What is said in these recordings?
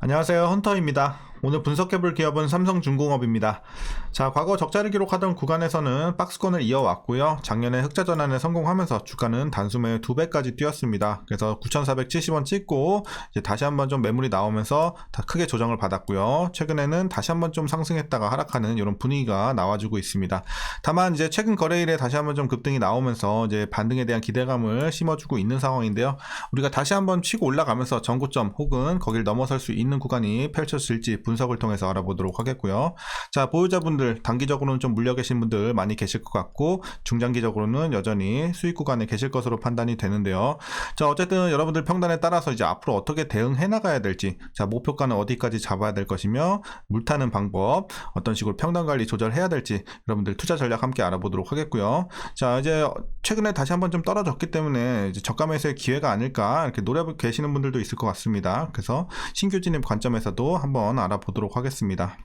안녕하세요, 헌터입니다. 오늘 분석해볼 기업은 삼성중공업입니다. 자, 과거 적자를 기록하던 구간에서는 박스권을 이어왔고요. 작년에 흑자 전환에 성공하면서 주가는 단숨에 2배까지 뛰었습니다. 그래서 9,470원 찍고 이제 다시 한번 좀 매물이 나오면서 다 크게 조정을 받았고요. 최근에는 다시 한번 좀 상승했다가 하락하는 이런 분위기가 나와주고 있습니다. 다만 이제 최근 거래일에 다시 한번 좀 급등이 나오면서 이제 반등에 대한 기대감을 심어주고 있는 상황인데요. 우리가 다시 한번 치고 올라가면서 전고점 혹은 거길 넘어설 수 있는 구간이 펼쳐질지 분석을 통해서 알아보도록 하겠고요. 자, 보유자분들 단기적으로는 좀 물려 계신 분들 많이 계실 것 같고 중장기적으로는 여전히 수익 구간에 계실 것으로 판단이 되는데요. 자, 어쨌든 여러분들 평단에 따라서 이제 앞으로 어떻게 대응해 나가야 될지, 자, 목표가는 어디까지 잡아야 될 것이며 물타는 방법, 어떤 식으로 평단 관리 조절해야 될지 여러분들 투자 전략 함께 알아보도록 하겠고요. 자, 이제 최근에 다시 한번 좀 떨어졌기 때문에 이제 저가 매수의 기회가 아닐까 이렇게 노려보고 계시는 분들도 있을 것 같습니다. 그래서 신규 진입 관점에서도 한번 알아보도록 하겠습니다.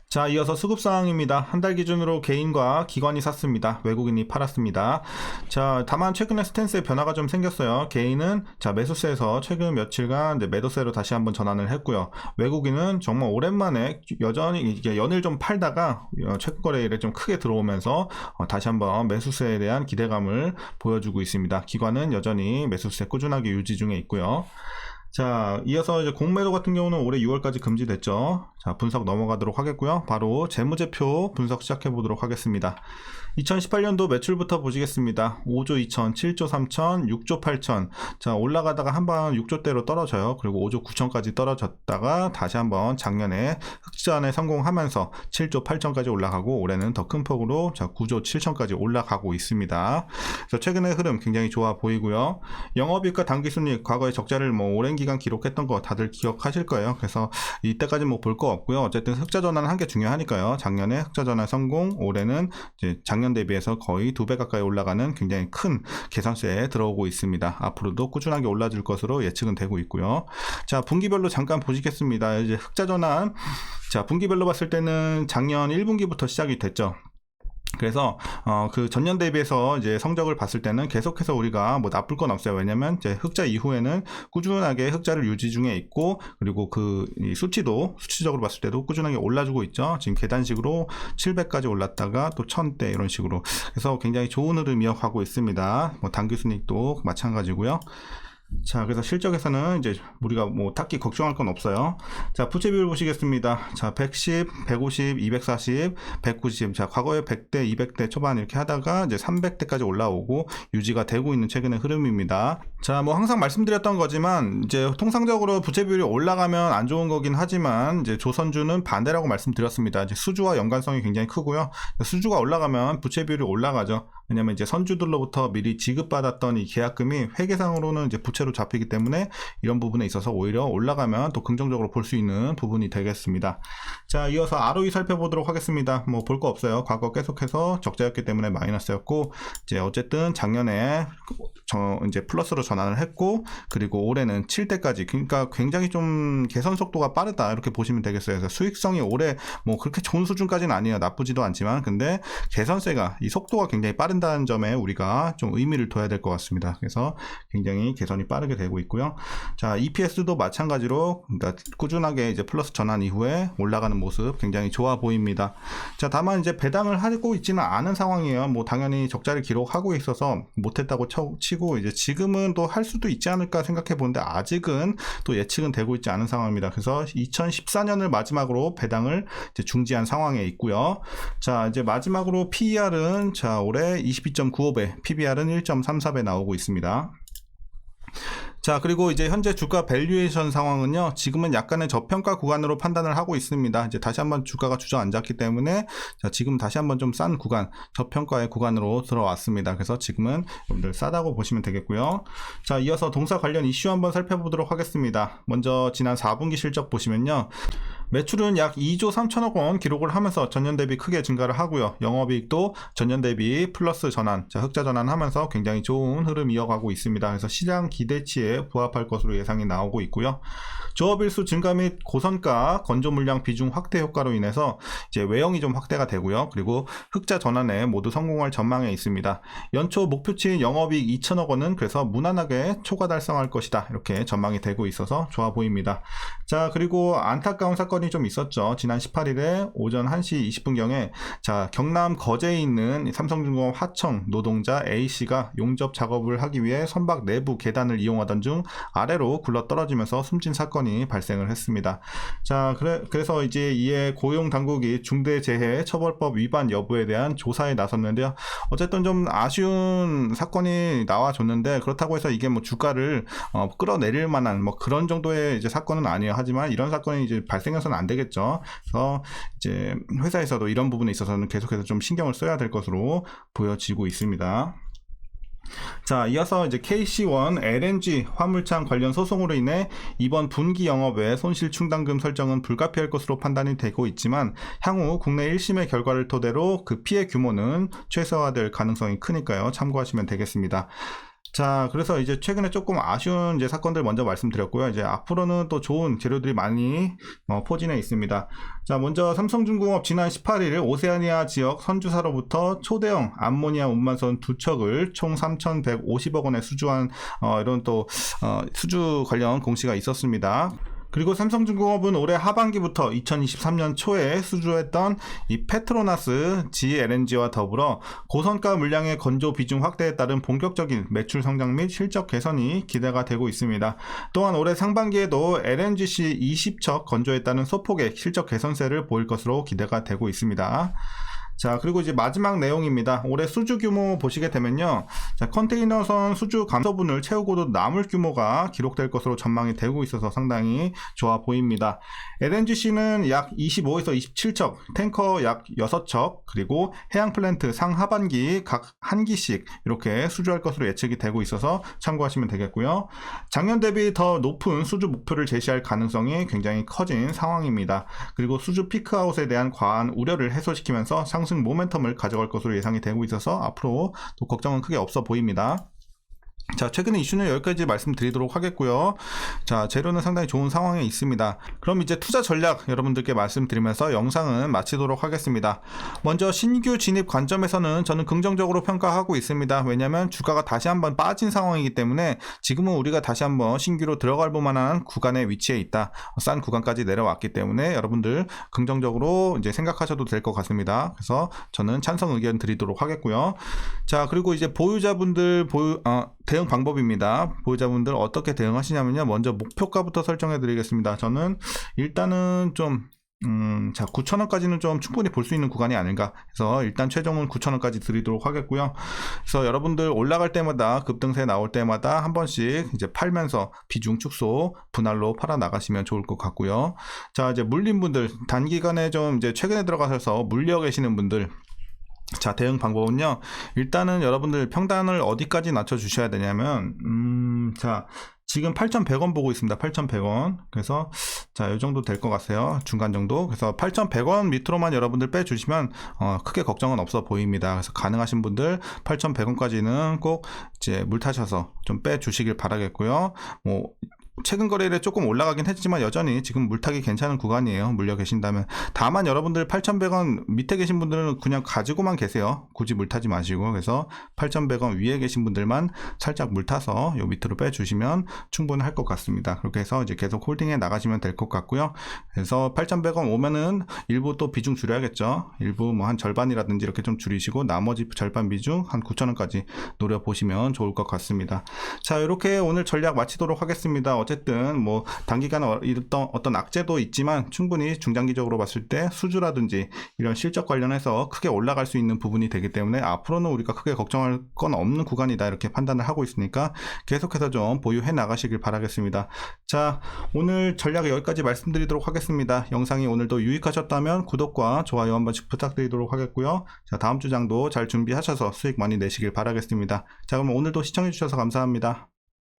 자, 이어서 수급 상황입니다. 한 달 기준으로 개인과 기관이 샀습니다. 외국인이 팔았습니다. 자, 다만 최근에 스탠스의 변화가 좀 생겼어요. 개인은 자, 매수세에서 최근 며칠간 이제 매도세로 다시 한번 전환을 했고요. 외국인은 정말 오랜만에 여전히 이게 연일 좀 팔다가 최근 거래일에 좀 크게 들어오면서 다시 한번 매수세에 대한 기대감을 보여주고 있습니다. 기관은 여전히 매수세 꾸준하게 유지 중에 있고요. 자, 이어서 이제 공매도 같은 경우는 올해 6월까지 금지됐죠. 자, 분석 넘어가도록 하겠고요. 바로 재무제표 분석 시작해 보도록 하겠습니다. 2018년도 매출부터 보시겠습니다. 5조 2천, 7조 3천, 6조 8천. 자, 올라가다가 한번 6조대로 떨어져요. 그리고 5조 9천까지 떨어졌다가 다시 한번 작년에 흑자전에 성공하면서 7조 8천까지 올라가고 올해는 더 큰 폭으로 자, 9조 7천까지 올라가고 있습니다. 그래서 최근의 흐름 굉장히 좋아 보이고요. 영업이익과 당기순이익 과거에 적자를 오랜 기간 기록했던 거 다들 기억하실 거예요. 그래서 이때까지 볼 거 없고요. 어쨌든 흑자 전환은 한 게 중요하니까요. 작년에 흑자 전환 성공, 올해는 이제 작년 대비해서 거의 2배 가까이 올라가는 굉장히 큰 개선세에 들어오고 있습니다. 앞으로도 꾸준하게 올라줄 것으로 예측은 되고 있고요. 자, 분기별로 잠깐 보시겠습니다. 이제 흑자 전환, 자, 분기별로 봤을 때는 작년 1분기부터 시작이 됐죠. 그래서 그 전년 대비해서 이제 성적을 봤을 때는 계속해서 우리가 나쁠 건 없어요. 왜냐면 이제 흑자 이후에는 꾸준하게 흑자를 유지 중에 있고, 그리고 그 수치도 수치적으로 봤을 때도 꾸준하게 올라주고 있죠. 지금 계단식으로 700까지 올랐다가 또 1000대 이런 식으로. 그래서 굉장히 좋은 흐름 이어가고 있습니다. 당기순이익도 마찬가지고요. 자, 그래서 실적에서는 이제 우리가 딱히 걱정할 건 없어요. 자, 부채 비율 보시겠습니다. 자, 110, 150, 240, 190. 자, 과거에 100대, 200대 초반 이렇게 하다가 이제 300대까지 올라오고 유지가 되고 있는 최근의 흐름입니다. 자, 항상 말씀드렸던 거지만 이제 통상적으로 부채 비율이 올라가면 안 좋은 거긴 하지만 이제 조선주는 반대라고 말씀드렸습니다. 이제 수주와 연관성이 굉장히 크고요. 수주가 올라가면 부채 비율이 올라가죠. 왜냐면 이제 선주들로부터 미리 지급받았던 이 계약금이 회계상으로는 이제 부채로 잡히기 때문에 이런 부분에 있어서 오히려 올라가면 또 긍정적으로 볼 수 있는 부분이 되겠습니다. 자, 이어서 ROE 살펴보도록 하겠습니다. 볼 거 없어요. 과거 계속해서 적자였기 때문에 마이너스였고, 이제 어쨌든 작년에 이제 플러스로 전환을 했고, 그리고 올해는 7대까지, 그러니까 굉장히 좀 개선 속도가 빠르다 이렇게 보시면 되겠어요. 그래서 수익성이 올해 그렇게 좋은 수준까지는 아니에요. 나쁘지도 않지만, 근데 개선세가 이 속도가 굉장히 빠른다는 점에 우리가 좀 의미를 둬야 될 것 같습니다. 그래서 굉장히 개선이 빠르게 되고 있고요. 자, EPS도 마찬가지로 그러니까 꾸준하게 이제 플러스 전환 이후에 올라가는 모습 굉장히 좋아 보입니다. 자, 다만 이제 배당을 하고 있지는 않은 상황이에요. 당연히 적자를 기록하고 있어서 못했다고 치고 이제 지금은 또 할 수도 있지 않을까 생각해 보는데 아직은 또 예측은 되고 있지 않은 상황입니다. 그래서 2014년을 마지막으로 배당을 이제 중지한 상황에 있고요. 자, 이제 마지막으로 PER은 자, 올해 22.95배, PBR은 1.34배 나오고 있습니다. 자, 그리고 이제 현재 주가 밸류에이션 상황은요, 지금은 약간의 저평가 구간으로 판단을 하고 있습니다. 이제 다시 한번 주가가 주저앉았기 때문에, 자, 지금 다시 한번 좀 싼 구간, 저평가의 구간으로 들어왔습니다. 그래서 지금은 여러분들 싸다고 보시면 되겠고요. 자, 이어서 동사 관련 이슈 한번 살펴보도록 하겠습니다. 먼저 지난 4분기 실적 보시면요, 매출은 약 2조 3천억 원 기록을 하면서 전년 대비 크게 증가를 하고요. 영업이익도 전년 대비 플러스 전환, 흑자 전환하면서 굉장히 좋은 흐름 이어가고 있습니다. 그래서 시장 기대치에 부합할 것으로 예상이 나오고 있고요. 조업일수 증가 및 고선가 건조 물량 비중 확대 효과로 인해서 이제 외형이 좀 확대가 되고요. 그리고 흑자 전환에 모두 성공할 전망에 있습니다. 연초 목표치인 영업이익 2천억 원은 그래서 무난하게 초과 달성할 것이다. 이렇게 전망이 되고 있어서 좋아 보입니다. 자, 그리고 안타까운 사건이 좀 있었죠. 지난 18일에 오전 1시 20분경에 자, 경남 거제에 있는 삼성중공업 하청 노동자 A씨가 용접 작업을 하기 위해 선박 내부 계단을 이용하던 중 아래로 굴러 떨어지면서 숨진 사건이 발생을 했습니다. 자, 그래서 이제 이에 고용 당국이 중대재해처벌법 위반 여부에 대한 조사에 나섰는데요. 어쨌든 좀 아쉬운 사건이 나와줬는데 그렇다고 해서 이게 뭐 주가를 끌어내릴 만한 뭐 그런 정도의 이제 사건은 아니에요. 하지만 이런 사건이 이제 발생해서는 안 되겠죠. 그래서 이제 회사에서도 이런 부분에 있어서는 계속해서 좀 신경을 써야 될 것으로 보여지고 있습니다. 자, 이어서 이제 KC1 LNG 화물창 관련 소송으로 인해 이번 분기 영업에 손실 충당금 설정은 불가피할 것으로 판단이 되고 있지만 향후 국내 1심의 결과를 토대로 그 피해 규모는 최소화될 가능성이 크니까요. 참고하시면 되겠습니다. 자, 그래서 이제 최근에 조금 아쉬운 이제 사건들 먼저 말씀드렸고요. 이제 앞으로는 또 좋은 재료들이 많이 포진해 있습니다. 자, 먼저 삼성중공업 지난 18일 오세아니아 지역 선주사로부터 초대형 암모니아 운반선 2척을 총 3,150억 원에 수주한 이런 또 수주 관련 공시가 있었습니다. 그리고 삼성중공업은 올해 하반기부터 2023년 초에 수주했던 이 페트로나스 GLNG와 더불어 고선가 물량의 건조 비중 확대에 따른 본격적인 매출 성장 및 실적 개선이 기대가 되고 있습니다. 또한 올해 상반기에도 LNGC 20척 건조에 따른 소폭의 실적 개선세를 보일 것으로 기대가 되고 있습니다. 자, 그리고 이제 마지막 내용입니다. 올해 수주 규모 보시게 되면요. 자, 컨테이너선 수주 감소분을 채우고도 남을 규모가 기록될 것으로 전망이 되고 있어서 상당히 좋아 보입니다. LNGC는 약 25에서 27척, 탱커 약 6척, 그리고 해양 플랜트 상하반기 각 한 기씩 이렇게 수주할 것으로 예측이 되고 있어서 참고하시면 되겠고요. 작년 대비 더 높은 수주 목표를 제시할 가능성이 굉장히 커진 상황입니다. 그리고 수주 피크아웃에 대한 과한 우려를 해소시키면서 상승 모멘텀을 가져갈 것으로 예상이 되고 있어서 앞으로 또 걱정은 크게 없어 보입니다. 자, 최근의 이슈는 여기까지 말씀드리도록 하겠고요. 자, 재료는 상당히 좋은 상황에 있습니다. 그럼 이제 투자 전략 여러분들께 말씀드리면서 영상은 마치도록 하겠습니다. 먼저 신규 진입 관점에서는 저는 긍정적으로 평가하고 있습니다. 왜냐하면 주가가 다시 한번 빠진 상황이기 때문에 지금은 우리가 다시 한번 신규로 들어갈 만한 구간에 위치해 있다. 싼 구간까지 내려왔기 때문에 여러분들 긍정적으로 이제 생각하셔도 될 것 같습니다. 그래서 저는 찬성 의견 드리도록 하겠고요. 자, 그리고 이제 보유자분들 대응 방법입니다. 보유자분들 어떻게 대응하시냐면요. 먼저 목표가부터 설정해 드리겠습니다. 저는 일단은 좀 자, 9,000원까지는 좀 충분히 볼 수 있는 구간이 아닌가 해서 일단 최종은 9,000원까지 드리도록 하겠고요. 그래서 여러분들 올라갈 때마다 급등세 나올 때마다 한 번씩 이제 팔면서 비중 축소 분할로 팔아 나가시면 좋을 것 같고요. 자, 이제 물린 분들 단기간에 좀 이제 최근에 들어가셔서 물려 계시는 분들, 자, 대응 방법은요. 일단은 여러분들 평단을 어디까지 낮춰 주셔야 되냐면 자, 지금 8,100원 보고 있습니다. 8,100원. 그래서 자, 이 정도 될 것 같아요. 중간 정도. 그래서 8,100원 밑으로만 여러분들 빼주시면 크게 걱정은 없어 보입니다. 그래서 가능하신 분들 8,100원까지는 꼭 이제 물 타셔서 좀 빼주시길 바라겠고요. 뭐 최근 거래일에 조금 올라가긴 했지만 여전히 지금 물타기 괜찮은 구간이에요. 물려 계신다면. 다만 여러분들 8,100원 밑에 계신 분들은 그냥 가지고만 계세요. 굳이 물타지 마시고. 그래서 8,100원 위에 계신 분들만 살짝 물타서 요 밑으로 빼주시면 충분할 것 같습니다. 그렇게 해서 이제 계속 홀딩해 나가시면 될 것 같고요. 그래서 8,100원 오면은 일부 또 비중 줄여야겠죠. 일부 뭐 한 절반이라든지 이렇게 좀 줄이시고 나머지 절반 비중 한 9,000원까지 노려보시면 좋을 것 같습니다. 자, 이렇게 오늘 전략 마치도록 하겠습니다. 어쨌든 뭐 단기간에 어떤 악재도 있지만 충분히 중장기적으로 봤을 때 수주라든지 이런 실적 관련해서 크게 올라갈 수 있는 부분이 되기 때문에 앞으로는 우리가 크게 걱정할 건 없는 구간이다 이렇게 판단을 하고 있으니까 계속해서 좀 보유해 나가시길 바라겠습니다. 자, 오늘 전략 여기까지 말씀드리도록 하겠습니다. 영상이 오늘도 유익하셨다면 구독과 좋아요 한 번씩 부탁드리도록 하겠고요. 자, 다음 주장도 잘 준비하셔서 수익 많이 내시길 바라겠습니다. 자, 그럼 오늘도 시청해 주셔서 감사합니다.